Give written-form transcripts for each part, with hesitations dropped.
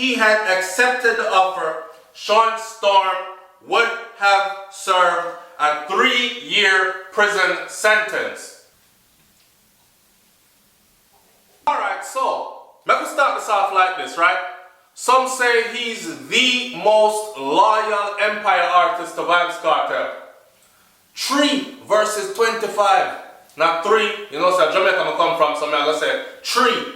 he had accepted the offer, Shawn Storm would have served a 3-year prison sentence. Alright, so let me start this off like this, right? Some say he's the most loyal empire artist to Vybz Kartel. 3 versus 25. Not 3, you know, so Jamaica I come from, so I'm going to say 3.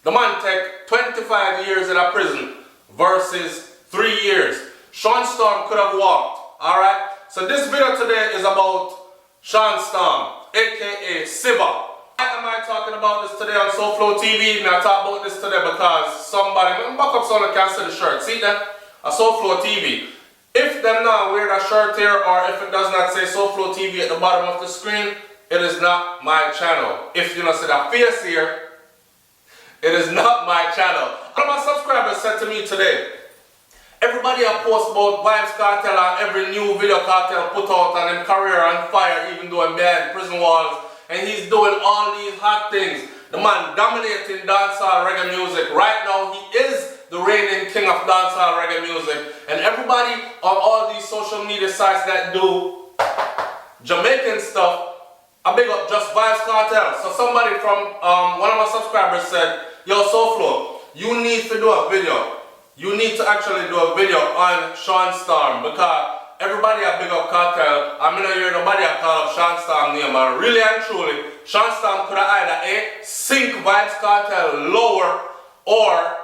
The man take 25 years in a prison versus 3 years. Shawn Storm could have walked, alright? So this video today is about Shawn Storm, aka Siva. Why am I talking about this today on SouFLoTV? I talk about this today because somebody, back up so I can see the shirt. See that? A SouFLoTV. If them not wear that shirt here, or if it does not say SouFLoTV at the bottom of the screen, it is not my channel. If you don't see that face here, it is not my channel. One of my subscribers said to me today, everybody I post about Vybz Kartel and every new video Kartel put out and him career on fire, even though I'm behind prison walls, and he's doing all these hot things. The man dominating dancehall reggae music. Right now he is the reigning king of dancehall reggae music. And everybody on all these social media sites that do Jamaican stuff, I big up just Vybz Kartel. So somebody from one of my subscribers said, yo SouFLo, you need to do a video. You need to actually do a video on Shawn Storm because everybody a big up Kartel. I'm not hear nobody a call up Shawn Storm name, but really and truly, Shawn Storm could have either sink Vybz Kartel lower or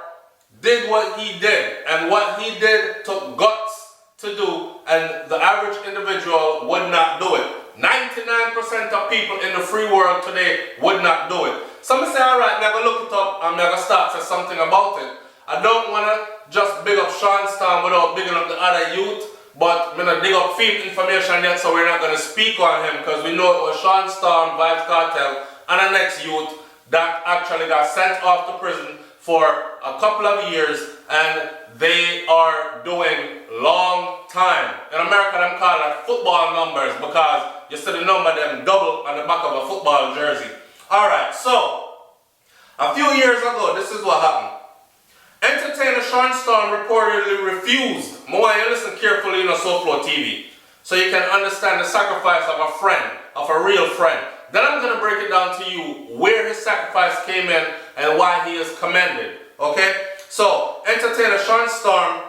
did what he did. And what he did took guts to do, and the average individual would not do it. 99% of people in the free world today would not do it. Some say, alright, never look it up, I'm never start to say something about it. I don't want to just big up Shawn Storm without bigging up the other youth, but I'm going to dig up field information yet, so we're not going to speak on him, because we know it was Shawn Storm, Vybz Kartel, and the next youth that actually got sent off to prison for a couple of years, and they are doing long time. In America, them call it football numbers, because you see the number them double on the back of a football jersey. Alright, so, a few years ago, this is what happened. Entertainer Shawn Storm reportedly refused. I want you to listen carefully on SouFLoTV so you can understand the sacrifice of a friend, of a real friend. Then I'm going to break it down to you where his sacrifice came in and why he is commended. Okay? So, entertainer Shawn Storm,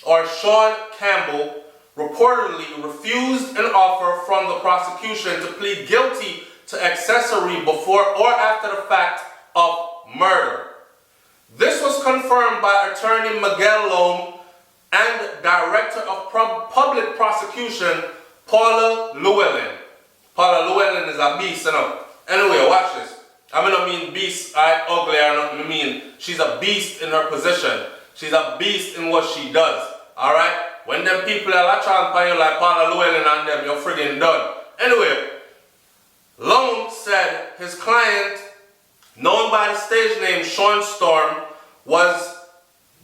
or Shawn Campbell, reportedly refused an offer from the prosecution to plead guilty to accessory before or after the fact of murder. This was confirmed by attorney Miguel Lom and director of public prosecution Paula Llewellyn. Paula Llewellyn is a beast, you know. Anyway, watch this. I don't mean beast, ugly or nothing. I mean she's a beast in her position. She's a beast in what she does. Alright? When them people are trying to you like Paula Llewellyn and them, you're friggin' done. Anyway, Lom said his client, known by the stage name Shawn Storm, was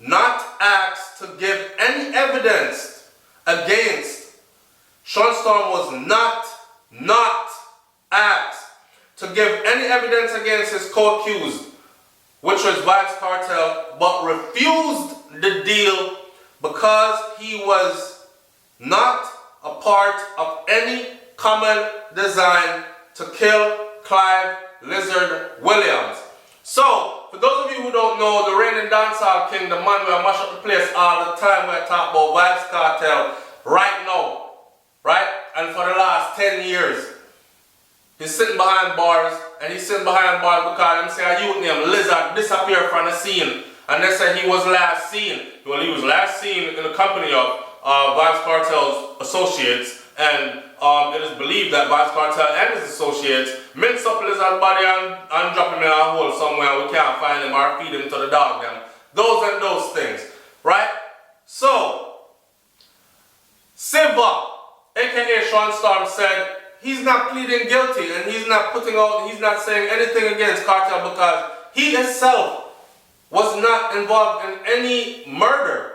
not asked to give any evidence against. Shawn Storm was not asked to give any evidence against his co-accused, which was Vybz Kartel, but refused the deal because he was not a part of any common design to kill Clive Lizard Williams. So, for those of you who don't know, the reigning dancehall king, the man who mash up the place all the time when I talk about Vybz Kartel, right now, right? And for the last 10 years, he's sitting behind bars, and he's sitting behind bars because them say a youth named Lizard disappeared from the scene, and they say he was last seen. Well, he was last seen in the company of Vybz Kartel's associates, and it is believed that Vybz Kartel and his associates mince up Lizard's body and drop him in a hole somewhere. We can't find him or feed him to the dog them. Those things, right? So, Siva, aka Shawn Storm, said he's not pleading guilty and he's not saying anything against Kartel because he himself was not involved in any murder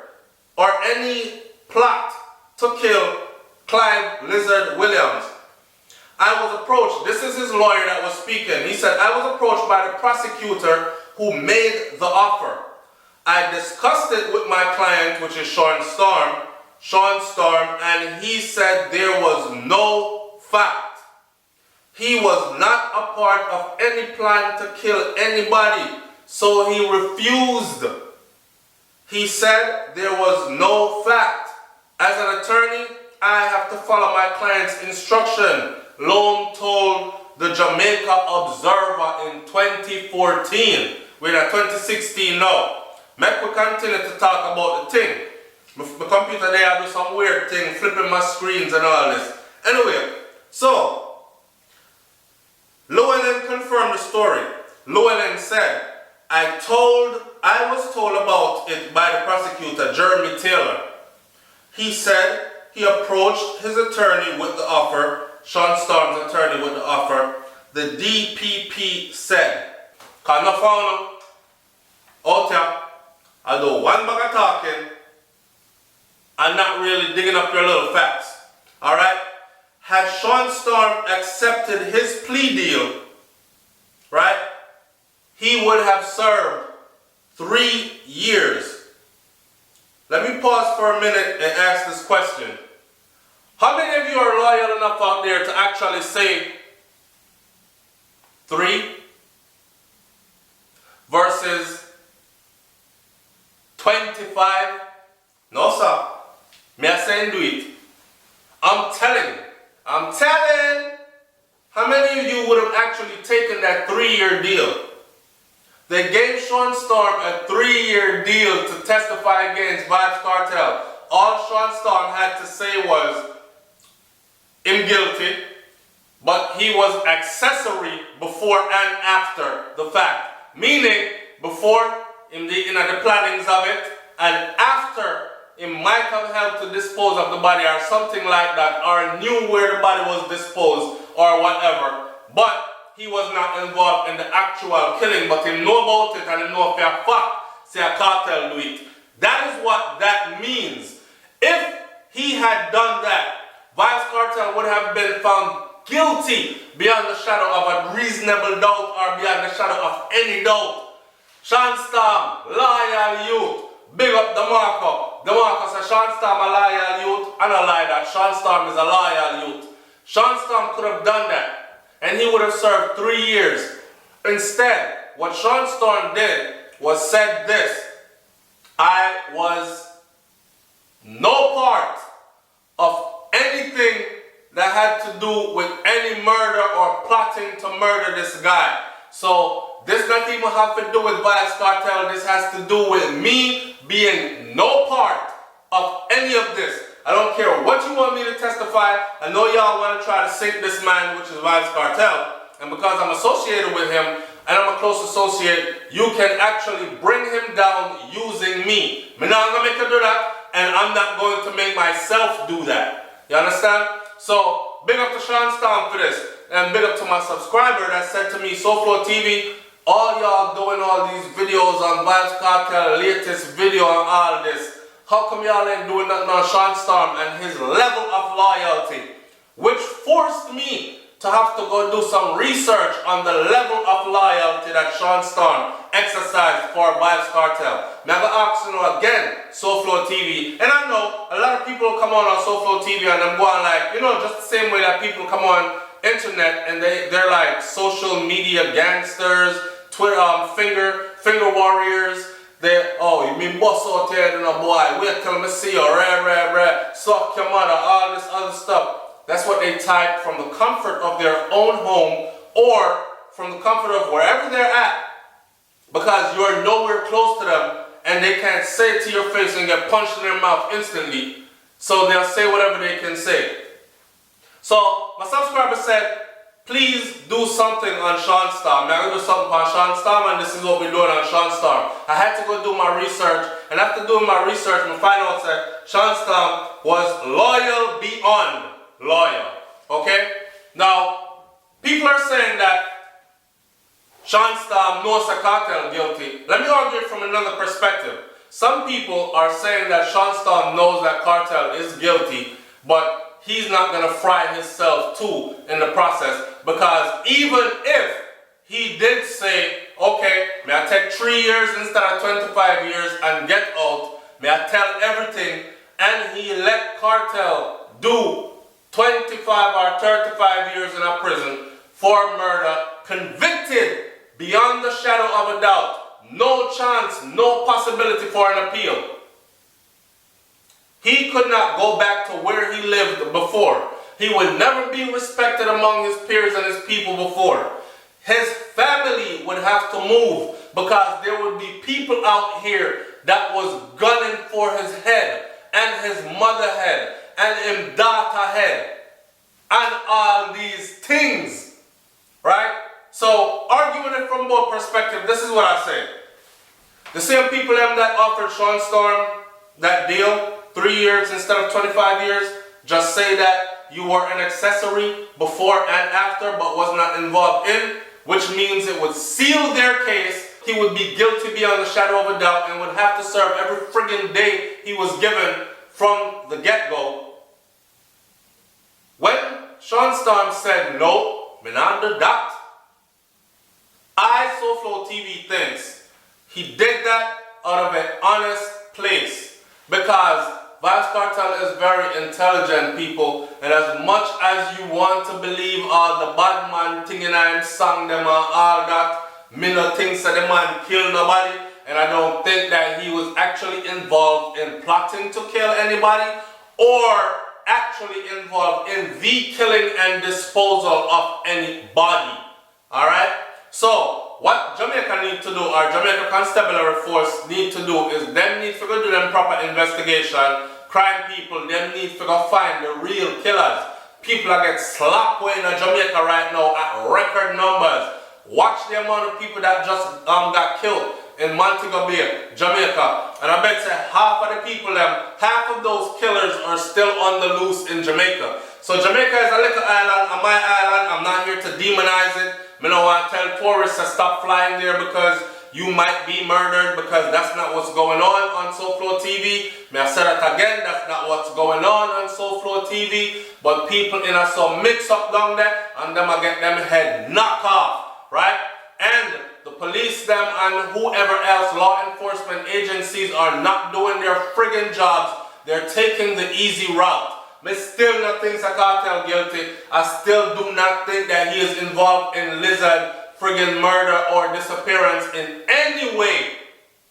or any plot to kill Clive Lizard Williams. I was approached, this is his lawyer that was speaking, he said, I was approached by the prosecutor who made the offer. I discussed it with my client, which is Shawn Storm, and he said there was no fact. He was not a part of any plan to kill anybody, so he refused. He said there was no fact. As an attorney, I have to follow my client's instruction. Loam told the Jamaica Observer in 2014. We're at 2016 now. Make we continue to talk about the thing. My computer there, I do some weird thing, flipping my screens and all this. Anyway, so Llewellyn confirmed the story. Llewellyn said, I was told about it by the prosecutor, Jeremy Taylor. He said he approached his attorney with the offer, Shawn Storm's attorney with the offer. The DPP said, "Can I found out here, I do one bag of talking and not really digging up your little facts. Alright? Had Shawn Storm accepted his plea deal, right, he would have served 3 years. Let me pause for a minute and ask this question. How many of you are loyal enough out there to actually say 3 versus 25? No, sir. Me I say do it. I'm telling. How many of you would have actually taken that 3-year deal? They gave Shawn Storm a 3-year deal to testify against VYBZ Cartel. All Shawn Storm had to say was, I'm guilty, but he was accessory before and after the fact. Meaning, before in the plannings of it, and after it might have helped to dispose of the body or something like that, or knew where the body was disposed or whatever, but he was not involved in the actual killing, but he know about it and he know for a fact, say a cartel do it. That is what that means. If he had done that, VYBZ Cartel would have been found guilty beyond the shadow of a reasonable doubt or beyond the shadow of any doubt. Shawn Storm, loyal youth. Big up DeMarco. DeMarco says Shawn Storm a loyal youth. I don't lie that. Shawn Storm is a loyal youth. Shawn Storm could have done that and he would have served 3 years. Instead, what Shawn Storm did was said this: I was no part of anything that had to do with any murder or plotting to murder this guy. So this not even have to do with VYBZ Cartel. This has to do with me being no part of any of this. I don't care what you want me to testify. I know y'all want to try to sink this man, which is VYBZ Cartel. And because I'm associated with him and I'm a close associate, you can actually bring him down using me. I'm not going to make you do that, and I'm not going to make myself do that. You understand? So, big up to Shawn Storm for this. And big up to my subscriber that said to me, SouFLoTV, all y'all doing all these videos on VYBZ Cartel, latest video on all this. How come y'all ain't doing nothing on Shawn Storm and his level of loyalty? Which forced me to have to go do some research on the level of loyalty that Shawn Storm exercised for VYBZ Cartel. Now I ask you again, SouFLoTV, and I know a lot of people come on SouFLoTV and I'm going like, you know, just the same way that people come on internet and they're like social media gangsters, Twitter finger warriors. You mean boss out here, you know, boy, wait till me see you, suck your mother, all this other stuff. That's what they type from the comfort of their own home or from the comfort of wherever they're at, because you're nowhere close to them and they can't say it to your face and get punched in their mouth instantly, so they'll say whatever they can say. So my subscriber said, please do something on Shawn Storm. Now I'm going to do something on Shawn Storm, and this is what we're doing on Shawn Storm. I had to go do my research, and after doing my research, I find out that Shawn Storm was loyal beyond loyal. Okay? Now, people are saying that Shawn Storm knows a cartel guilty. Let me argue it from another perspective. Some people are saying that Shawn Storm knows that cartel is guilty, but he's not going to fry himself too in the process, because even if he did say okay, may I take 3 years instead of 25 years and get out? May I tell everything? And he let Cartel do 25 or 35 years in a prison for murder, convicted beyond the shadow of a doubt. No chance, no possibility for an appeal. He could not go back to where he lived before. He would never be respected among his peers and his people before. His family would have to move because there would be people out here that was gunning for his head and his mother head and his daughter head and all these things, right? So arguing it from both perspectives, this is what I say. The same people that offered Shawn Storm that deal, 3 years instead of 25 years, just say that you were an accessory before and after but was not involved in, which means it would seal their case. He would be guilty beyond the shadow of a doubt and would have to serve every friggin' day he was given from the get-go. When Shawn Storm said, no, me not do that, SouFLoTV thinks he did that out of an honest place, because VYBZ Cartel is very intelligent people, and as much as you want to believe all the bad man thing and I'm song them and all that, me no think that the man killed nobody, and I don't think that he was actually involved in plotting to kill anybody or actually involved in the killing and disposal of anybody. Alright? So what Jamaica need to do, or Jamaica Constabulary Force need to do, is them need to go do them proper investigation. Crime people, them need to go find the real killers. People that get slapped away in Jamaica right now at record numbers. Watch the amount of people that just got killed in Montego Bay, Jamaica. And I bet say half of the people, half of those killers are still on the loose in Jamaica. So Jamaica is a little island, and my island, I'm not here to demonize it. I don't want to tell tourists to stop flying there because you might be murdered, because that's not what's going on SouFLoTV. May I say that again, that's not what's going on SouFLoTV. But people in a some mix up down there, and them I get them head knocked off, right? And the police them and whoever else, law enforcement agencies, are not doing their friggin' jobs. They're taking the easy route. I still not think Cartel guilty. I still do not think that he is involved in lizard friggin' murder or disappearance in any way,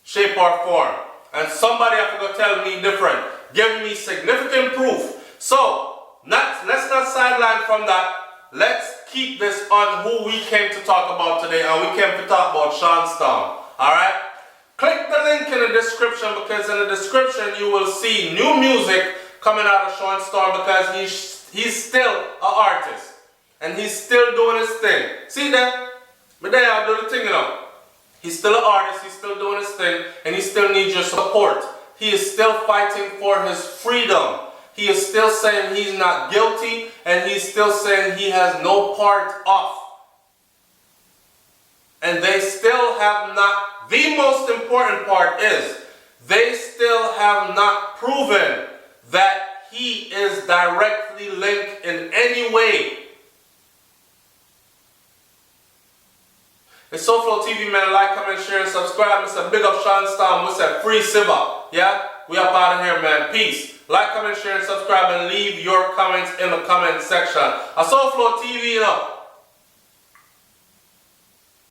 shape or form. And somebody have to go tell me different. Give me significant proof. So, let's not sideline from that. Let's keep this on who we came to talk about today, and we came to talk about Shawn Storm. Alright? Click the link in the description, because in the description you will see new music coming out of Shawn Storm, because he's still an artist. And he's still doing his thing. See that? But there I do the thing, you know. He's still an artist, he's still doing his thing, and he still needs your support. He is still fighting for his freedom. He is still saying he's not guilty, and he's still saying he has no part of. And they still have not, the most important part is, they still have not proven that he is directly linked in any way. It's SouFLoTV, man. Like, comment, share, and subscribe. Mr. Big Up Shawn Storm. We said free Siva. Yeah? We up out of here, man. Peace. Like, comment, share, and subscribe, and leave your comments in the comment section. SouFLoTV, you know.